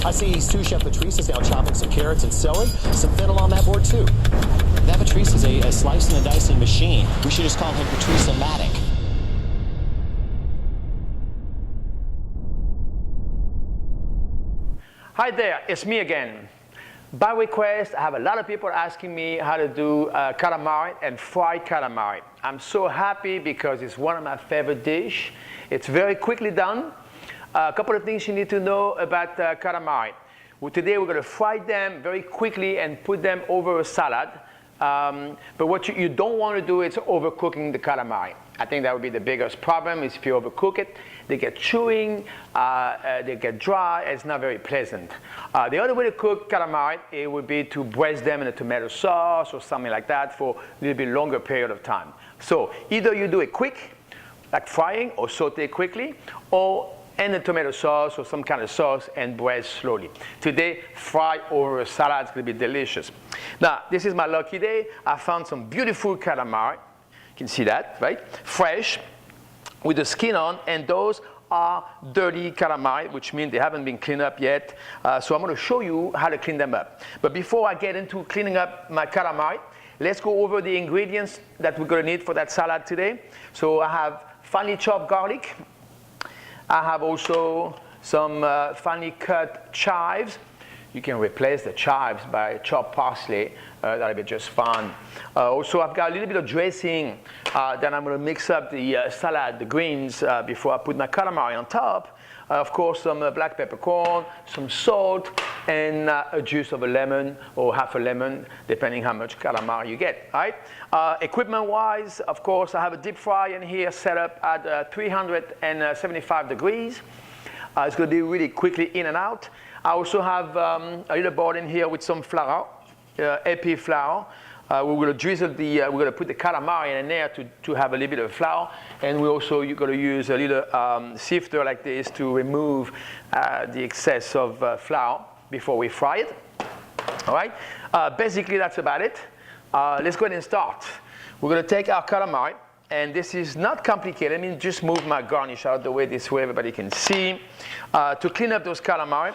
I see sous chef Patrice is now chopping some carrots and celery, some fennel on that board too. That Patrice is a slicing and dicing machine. We should just call him Patrice-o-Matic. Hi there, it's me again. By request, I have a lot of people asking me how to do calamari and fried calamari. I'm so happy because it's one of my favorite dishes. It's very quickly done. A couple of things you need to know about calamari. Well, today we're going to fry them very quickly and put them over a salad. But what you don't want to do is overcooking the calamari. I think that would be the biggest problem is if you overcook it. They get chewing, they get dry, it's not very pleasant. The other way to cook calamari, it would be to braise them in a tomato sauce or something like that for a little bit longer period of time. So either you do it quick, like frying, or saute quickly, or in a tomato sauce or some kind of sauce and braise slowly. Today, fry over a salad, it's going to be delicious. Now, this is my lucky day. I found some beautiful calamari. You can see that, right? Fresh, with the skin on, and those are dirty calamari, which means they haven't been cleaned up yet. So I'm going to show you how to clean them up. But before I get into cleaning up my calamari, let's go over the ingredients that we're going to need for that salad today. So I have finely chopped garlic. I have also some finely cut chives. You can replace the chives by chopped parsley. That'll be just fine. Also, I've got a little bit of dressing that I'm going to mix up the salad, the greens, before I put my calamari on top. Of course, some black peppercorn, some salt, and a juice of a lemon or half a lemon, depending how much calamari you get. Right? Equipment-wise, of course, I have a deep fryer in here set up at 375 degrees. It's going to be really quickly in and out. I also have a little bowl in here with some flour, AP flour. We're going to drizzle we're going to put the calamari in there to have a little bit of flour. And you're going to use a little sifter like this to remove the excess of flour before we fry it. All right? Basically, that's about it. Let's go ahead and start. We're going to take our calamari. And this is not complicated. Let me just move my garnish out of the way this way everybody can see. To clean up those calamari,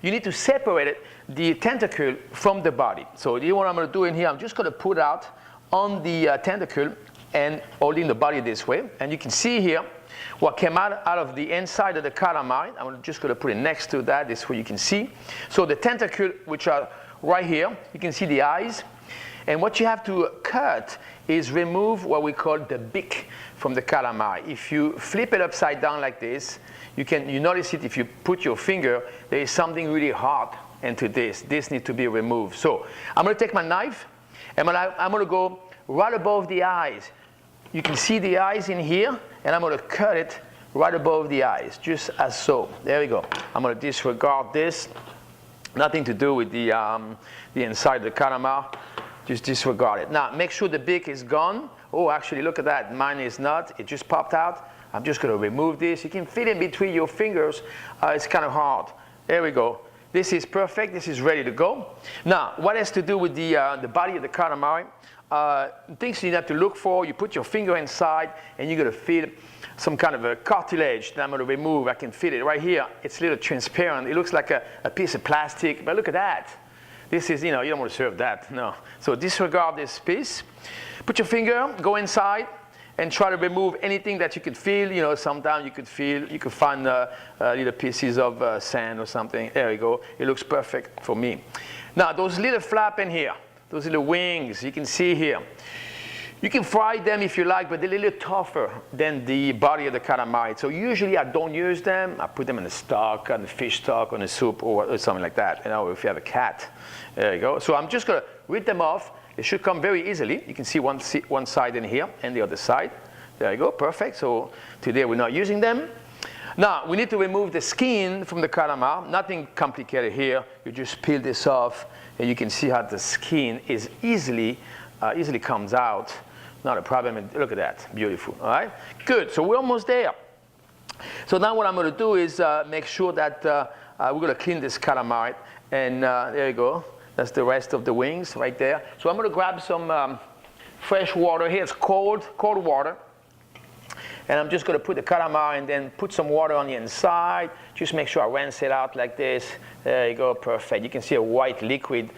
you need to separate the tentacle from the body. So what I'm going to do in here, I'm just going to put out on the tentacle and holding the body this way. And you can see here what came out of the inside of the calamari. I'm just going to put it next to that. This way you can see. So the tentacle, which are right here, you can see the eyes. And what you have to cut is remove what we call the beak from the calamari. If you flip it upside down like this, you notice it if you put your finger, there is something really hard into this. This needs to be removed. So I'm going to take my knife, and I'm going to go right above the eyes. You can see the eyes in here, and I'm going to cut it right above the eyes, just as so. There we go. I'm going to disregard this. Nothing to do with the inside of the calamari. Just disregard it. Now, make sure the beak is gone. Oh, actually, look at that. Mine is not. It just popped out. I'm just going to remove this. You can fit in between your fingers. It's kind of hard. There we go. This is perfect. This is ready to go. Now, what has to do with the body of the calamari? Things you have to look for. You put your finger inside, and you're going to feel some kind of a cartilage that I'm going to remove. I can feel it right here. It's a little transparent. It looks like a piece of plastic, but look at that. This is, you don't want to serve that, no. So disregard this piece. Put your finger, go inside, and try to remove anything that you could feel. Sometimes you could find little pieces of sand or something. There you go. It looks perfect for me. Now, those little flap in here, those little wings, you can see here. You can fry them if you like, but they're a little tougher than the body of the calamari. So usually I don't use them. I put them in a stock, on a fish stock, on a soup, or something like that. If you have a cat. There you go. So I'm just going to rip them off. It should come very easily. You can see one side in here and the other side. There you go. Perfect. So today we're not using them. Now, we need to remove the skin from the calamari. Nothing complicated here. You just peel this off, and you can see how the skin is easily comes out. Not a problem. And look at that. Beautiful. All right? Good. So we're almost there. So now what I'm going to do is make sure that we're going to clean this calamari. And there you go. That's the rest of the wings right there. So I'm going to grab some fresh water here. It's cold water. And I'm just going to put the calamari and then put some water on the inside. Just make sure I rinse it out like this. There you go, perfect. You can see a white liquid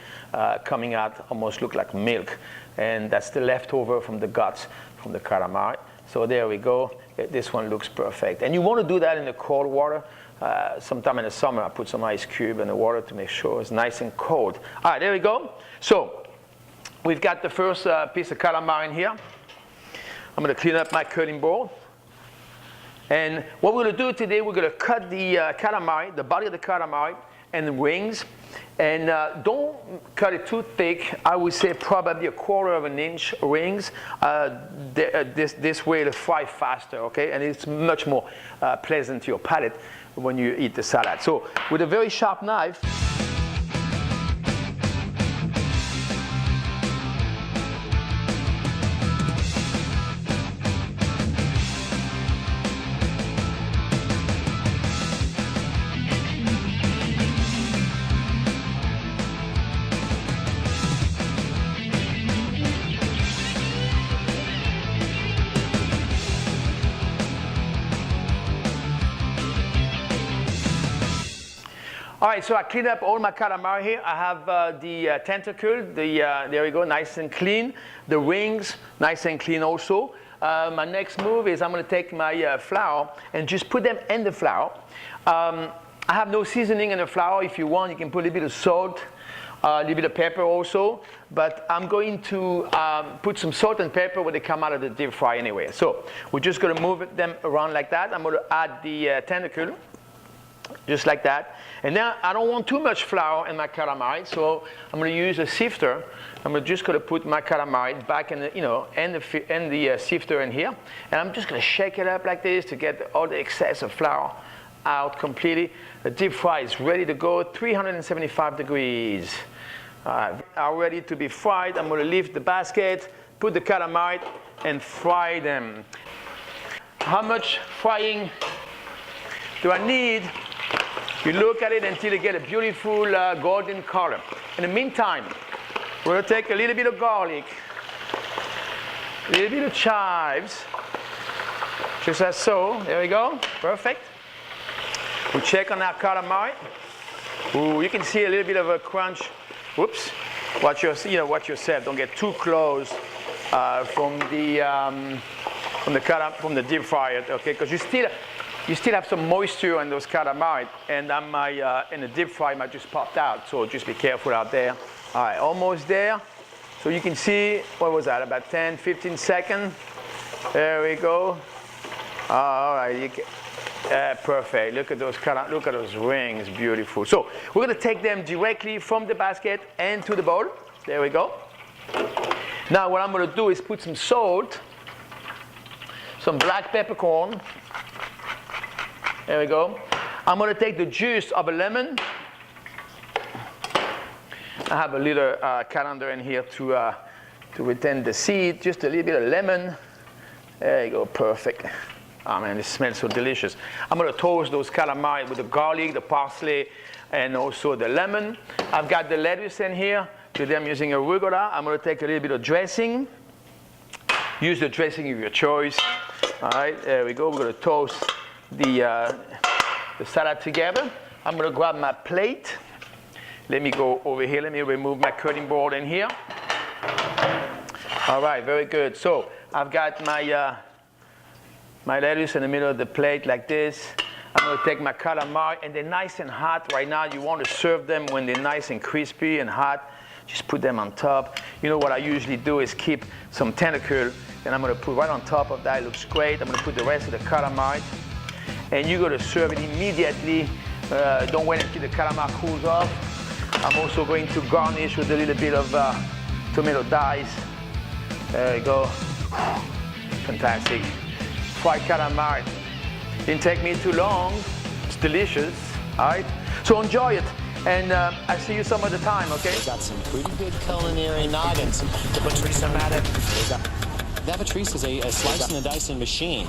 coming out, almost look like milk. And that's the leftover from the guts from the calamari. So there we go. This one looks perfect. And you want to do that in the cold water. Sometime in the summer, I put some ice cube in the water to make sure it's nice and cold. All right, there we go. So we've got the first piece of calamari in here. I'm going to clean up my cutting board. And what we're going to do today, we're going to cut the calamari, the body of the calamari, and the wings. And don't cut it too thick. I would say probably 1/4 of an inch rings. This way it'll fry faster, okay? And it's much more pleasant to your palate when you eat the salad. So with a very sharp knife, all right, so I cleaned up all my calamari here. I have the tentacle, there we go, nice and clean. The wings, nice and clean also. My next move is I'm going to take my flour and just put them in the flour. I have no seasoning in the flour. If you want, you can put a little bit of salt, a little bit of pepper also. But I'm going to put some salt and pepper when they come out of the deep fry anyway. So we're just going to move them around like that. I'm going to add the tentacle, just like that. And now I don't want too much flour in my calamari, so I'm going to use a sifter. I'm just going to put my calamari back in the, in the sifter in here. And I'm just going to shake it up like this to get all the excess of flour out completely. The deep fry is ready to go, 375 degrees. Are ready to be fried. I'm going to lift the basket, put the calamari, and fry them. How much frying do I need? You look at it until you get a beautiful golden color. In the meantime, we're going to take a little bit of garlic, a little bit of chives, just as so. There we go. Perfect. We check on our calamari. Ooh, you can see a little bit of a crunch. Whoops. Watch yourself. Don't get too close from the deep fryer, okay? Because you still have some moisture in those calamari, and in the deep fry might just popped out, so just be careful out there. All right, almost there. So you can see, what was that, about 10, 15 seconds. There we go. All right, perfect. Look at those rings, beautiful. So we're going to take them directly from the basket into the bowl. There we go. Now what I'm going to do is put some salt, some black peppercorn. There we go. I'm going to take the juice of a lemon. I have a little colander in here to retain the seed. Just a little bit of lemon. There you go, perfect. Oh man, it smells so delicious. I'm going to toast those calamari with the garlic, the parsley, and also the lemon. I've got the lettuce in here. Today I'm using arugula. I'm going to take a little bit of dressing. Use the dressing of your choice. All right, there we go. We're going to toast the salad together. I'm going to grab my plate. Let me go over here. Let me remove my cutting board in here. All right, very good. So I've got my lettuce in the middle of the plate like this. I'm going to take my calamari, and they're nice and hot right now. You want to serve them when they're nice and crispy and hot. Just put them on top. You know what I usually do is keep some tentacle, and I'm going to put right on top of that. It looks great. I'm going to put the rest of the calamari. And you're going to serve it immediately. Don't wait until the calamari cools off. I'm also going to garnish with a little bit of tomato dice. There you go. Fantastic. Fried calamari. Didn't take me too long. It's delicious. All right. So enjoy it. And I see you some other time, okay? They got some pretty good culinary noggins. The Patrice-o-Matic. That Patrice is a slicing and dicing machine.